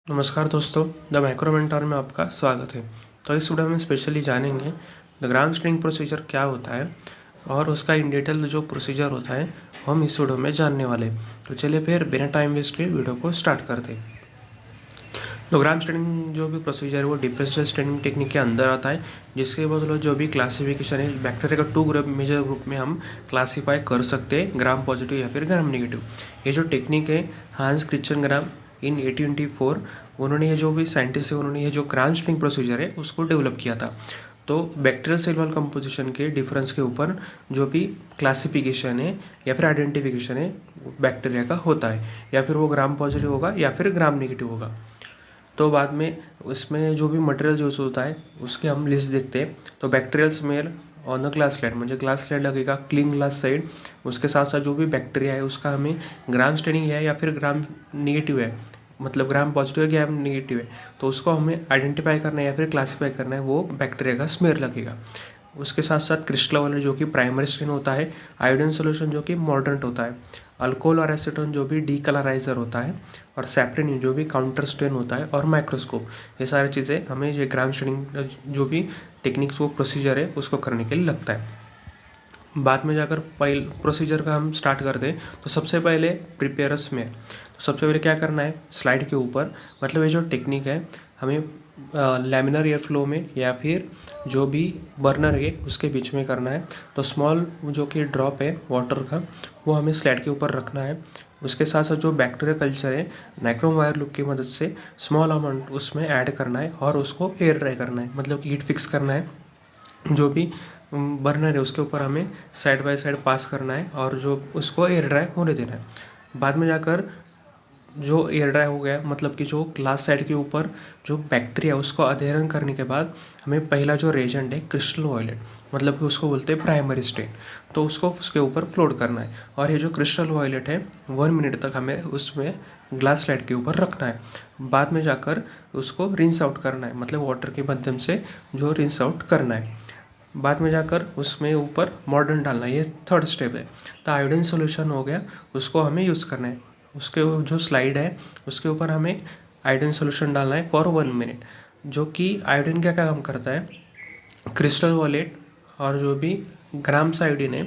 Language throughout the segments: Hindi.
नमस्कार दोस्तों, द माइक्रो मेंटर में आपका स्वागत है। तो इस वीडियो में स्पेशली जानेंगे द ग्राम स्ट्रिंग प्रोसीजर क्या होता है और उसका इन डिटेल जो प्रोसीजर होता है हम इस वीडियो में जानने वाले। तो चलिए फिर बिना टाइम वेस्ट के वीडियो को स्टार्ट करते हैं। तो ग्राम स्ट्रिंग जो भी प्रोसीजर है वो डिफरेंशियल स्ट्रिंग टेक्निक के अंदर आता है, जिसके बदले जो भी क्लासिफिकेशन है बैक्टीरिया का 2 ग्रुप मेजर ग्रुप में हम क्लासीफाई कर सकते हैं, ग्राम पॉजिटिव या फिर ग्राम नेगेटिव। ये जो टेक्निक है हांस क्रिश्चियन ग्राम इन 1824 उन्होंने ये जो भी साइंटिस्ट है उन्होंने ये जो ग्राम स्ट्रिंग प्रोसीजर है उसको डेवलप किया था। तो बैक्टीरियल सेल वॉल कंपोजिशन के डिफरेंस के ऊपर जो भी क्लासिफिकेशन है या फिर आइडेंटिफिकेशन है बैक्टीरिया का होता है, या फिर वो ग्राम पॉजिटिव होगा या फिर ग्राम नेगेटिव होगा। तो बाद में उसमें जो भी मटेरियल यूज होता है उसके हम लिस्ट देखते हैं। तो bacterial smell on the glass slide, म्हणजे ग्लास स्लाइड लगेगा क्लीन ग्लास साइड, उसके साथ साथ जो भी बैक्टीरिया है उसका हमें ग्राम स्टेनिंग है या फिर ग्राम निगेटिव है, मतलब ग्राम पॉजिटिव है ग्राम निगेटिव है, तो उसको हमें आइडेंटिफाई करना है या फिर क्लासीफाई करना है, वो बैक्टीरिया का स्मेल लगेगा। उसके साथ साथ क्रिस्टल वाले जो कि प्राइमरी स्टेन होता है, आयोडीन सोल्यूशन जो कि मॉडरेट होता है, अल्कोहल और एसीटोन जो भी डीकलराइजर होता है, और सैप्रिन जो भी काउंटर स्टेन होता है, और माइक्रोस्कोप। ये सारी चीज़ें हमें ये ग्राम स्टेनिंग जो भी टेक्निक्स वो प्रोसीजर है उसको करने के लिए लगता है। बाद में जाकर पहले प्रोसीजर का हम स्टार्ट करते हैं। तो सबसे पहले प्रिपेयर्स में तो सबसे पहले क्या करना है, स्लाइड के ऊपर, मतलब ये जो टेक्निक है हमें लैमिनर एयर फ्लो में या फिर जो भी बर्नर है उसके बीच में करना है। तो स्मॉल जो कि ड्रॉप है वाटर का वो हमें स्लाइड के ऊपर रखना है। उसके साथ साथ जो बैक्टीरिया कल्चर है नाइक्रोम वायर लुक की मदद से स्मॉल अमाउंट उसमें ऐड करना है और उसको एयर ड्राई करना है, मतलब हीट फिक्स करना है। जो भी बर्नर है उसके ऊपर हमें साइड बाय साइड पास करना है और जो उसको एयर ड्राई होने देना है। बाद में जाकर जो एयर ड्राई हो गया, मतलब कि जो ग्लास साइड के ऊपर जो बैक्टीरिया है उसको अध्ययन करने के बाद हमें पहला जो रेजेंट है क्रिस्टल वायलेट, मतलब कि उसको बोलते हैं प्राइमरी स्टेन, तो उसको उसके ऊपर फ्लोट करना है। और ये जो क्रिस्टल वायलेट है 1 मिनट तक हमें उसमें ग्लास स्लाइड के ऊपर रखना है। बाद में जाकर उसको रिंस आउट करना है, मतलब वाटर के माध्यम से जो रिंस आउट करना है। बाद में जाकर उसमें ऊपर मॉडर्न डालना है, ये थर्ड स्टेप है। तो आयोडीन सोल्यूशन हो गया, उसको हमें यूज़ करना है। उसके जो स्लाइड है उसके ऊपर हमें आयोडीन सोल्यूशन डालना है फॉर 1 मिनट। जो कि आयोडीन क्या क्या काम करता है, क्रिस्टल वॉलेट और जो भी ग्राम्स आयोडीन है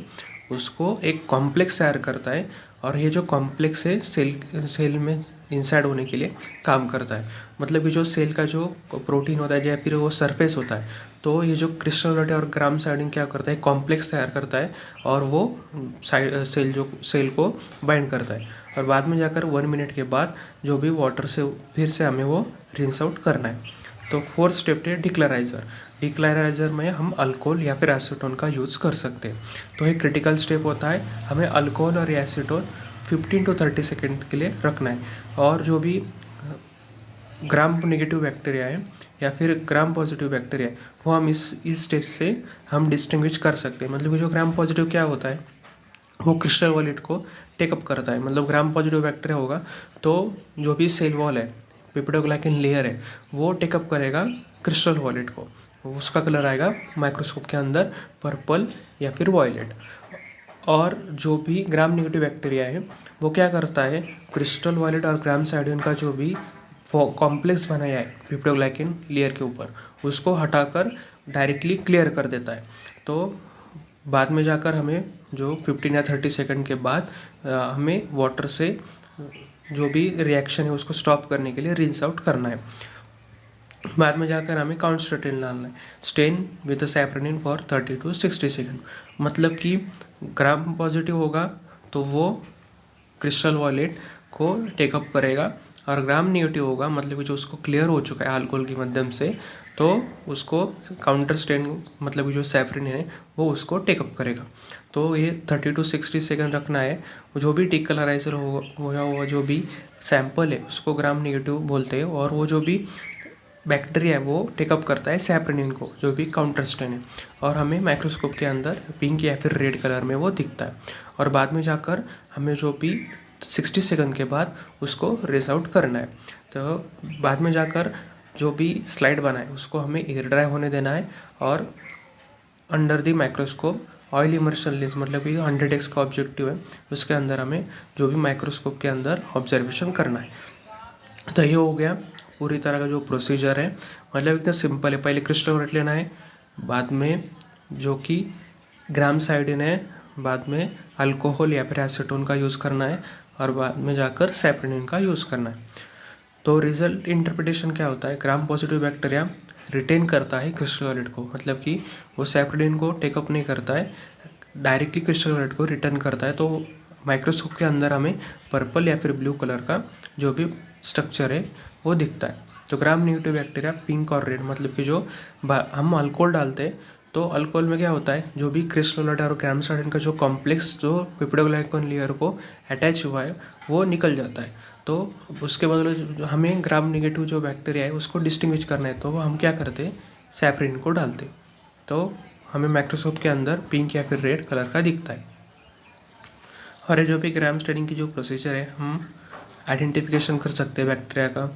उसको एक कॉम्प्लेक्स तैयार करता है, और ये जो कॉम्प्लेक्स है सेल में इंसाइड होने के लिए काम करता है। मतलब कि जो सेल का जो प्रोटीन होता है या फिर वो सरफेस होता है, तो ये जो क्रिस्टल वॉलेट और ग्राम्स आयोडीन क्या करता है, कॉम्प्लेक्स तैयार करता है और वो सेल को बाइंड करता है। और बाद में जाकर 1 मिनट के बाद जो भी वाटर से फिर से हमें वो रिंस आउट करना है। तो फोर्थ स्टेप है डिक्लराइजर। डिक्लराइजर में हम अल्कोहल या फिर एसीटोन का यूज़ कर सकते हैं। तो एक क्रिटिकल स्टेप होता है, हमें अल्कोहल और एसीटोन 15 to 30 सेकेंड के लिए रखना है। और जो भी ग्राम नेगेटिव बैक्टीरिया है या फिर ग्राम पॉजिटिव बैक्टीरिया है वो हम इस स्टेप से हम डिस्टिंग्विश कर सकते हैं। मतलब कि जो ग्राम पॉजिटिव क्या होता है, वो क्रिस्टल वॉलेट को टेकअप करता है। मतलब ग्राम पॉजिटिव बैक्टीरिया होगा तो जो भी सेल वॉल है, पेप्टिडोग्लाइकन लेयर है, वो टेकअप करेगा क्रिस्टल वॉलेट को। उसका कलर आएगा माइक्रोस्कोप के अंदर पर्पल या फिर वॉयलेट। और जो भी ग्राम नेगेटिव बैक्टीरिया है वो क्या करता है, क्रिस्टल वॉलेट और ग्राम साइडिन का जो भी कॉम्प्लेक्स बनाया है पेप्टिडोग्लाइकन लेयर के ऊपर उसको हटाकर डायरेक्टली क्लियर कर देता है। तो बाद में जाकर हमें जो 15 या 30 सेकंड के बाद हमें वाटर से जो भी रिएक्शन है उसको स्टॉप करने के लिए रिंस आउट करना है। बाद में जाकर हमें काउंट स्टेन डालना है, stain with safranin for 30 to 60 second. मतलब कि ग्राम पॉजिटिव होगा तो वो क्रिस्टल वॉलेट को टेकअप करेगा, और ग्राम नेगेटिव होगा मतलब कि जो उसको क्लियर हो चुका है अल्कोहल के माध्यम से, तो उसको काउंटर स्टेन मतलब कि जो सैफरिन है वो उसको टेकअप करेगा। तो ये 30 to 60 सेकंड रखना है। जो भी डिकलराइजर होगा जो भी सैंपल है उसको ग्राम नेगेटिव बोलते हैं, और वो जो भी बैक्टीरिया है वो टेकअप करता है सैप्रेनिन को जो भी काउंटर स्टेन है, और हमें माइक्रोस्कोप के अंदर पिंक या फिर रेड कलर में वो दिखता है। और बाद में जाकर हमें जो भी 60 सेकंड के बाद उसको रेस आउट करना है। तो बाद में जाकर जो भी स्लाइड बना है उसको हमें एयर ड्राई होने देना है, और under the microscope oil immersion lens, मतलब कि 100x का ऑब्जेक्टिव है उसके अंदर हमें जो भी माइक्रोस्कोप के अंदर ऑब्जर्वेशन करना है। तो ये हो गया पूरी तरह का जो प्रोसीजर है मतलब इतना सिंपल है। पहले क्रिस्टलोरेट लेना है, बाद में जो कि ग्राम्स आयोडीन है, बाद में अल्कोहल या फिर एसीटोन का यूज़ करना है और बाद में जाकर सैप्रेनिन का यूज़ करना है। तो रिजल्ट इंटरप्रिटेशन क्या होता है, ग्राम पॉजिटिव बैक्टीरिया रिटेन करता है क्रिस्टलोरेट को, मतलब कि वो सैप्रेनिन को टेकअप नहीं करता है, डायरेक्टली क्रिस्टलोरेट को रिटर्न करता है। तो माइक्रोस्कोप के अंदर हमें पर्पल या फिर ब्लू कलर का जो भी स्ट्रक्चर है वो दिखता है। तो ग्राम नेगेटिव बैक्टीरिया पिंक और रेड, मतलब कि जो हम अल्कोहल डालते हैं तो अल्कोहल में क्या होता है, जो भी क्रिस्टलोरेट और ग्राम्स आयोडीन का जो कॉम्प्लेक्स जो पेप्टिडोग्लाइकन लेयर को अटैच हुआ है वो निकल जाता है। तो उसके बदले हमें ग्राम नेगेटिव जो बैक्टीरिया है उसको डिस्टिंग्विश करना है, तो हम क्या करते हैं, सैप्रिन को डालते। तो हमें माइक्रोस्कोप के अंदर पिंक या फिर रेड कलर का दिखता है। और ये जो भी ग्राम स्टडिंग की जो प्रोसीजर है, हम आइडेंटिफिकेशन कर सकते हैं बैक्टीरिया का,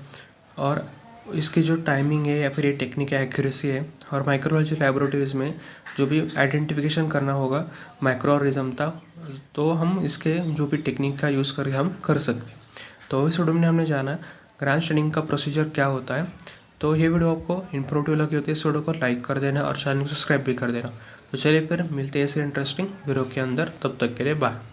और इसकी जो टाइमिंग है या फिर ये टेक्निक है, एक्यूरेसी है, और माइक्रोबायोलॉजी लैबोरेटरीज़ में जो भी आइडेंटिफिकेशन करना होगा माइक्रो ऑर्गेनिज्म था, तो हम इसके जो भी टेक्निक का यूज़ करके हम कर सकते हैं। तो इस वीडियो में हमने जाना ग्राम स्टडिंग का प्रोसीजर क्या होता है। तो ये वीडियो आपको इंफॉर्मेटिव लगी होती है, इस वीडियो को लाइक कर देना और चैनल को सब्सक्राइब भी कर देना। तो चलिए फिर मिलते हैं ऐसे इंटरेस्टिंग वीडियो के अंदर, तब तक के लिए बाय।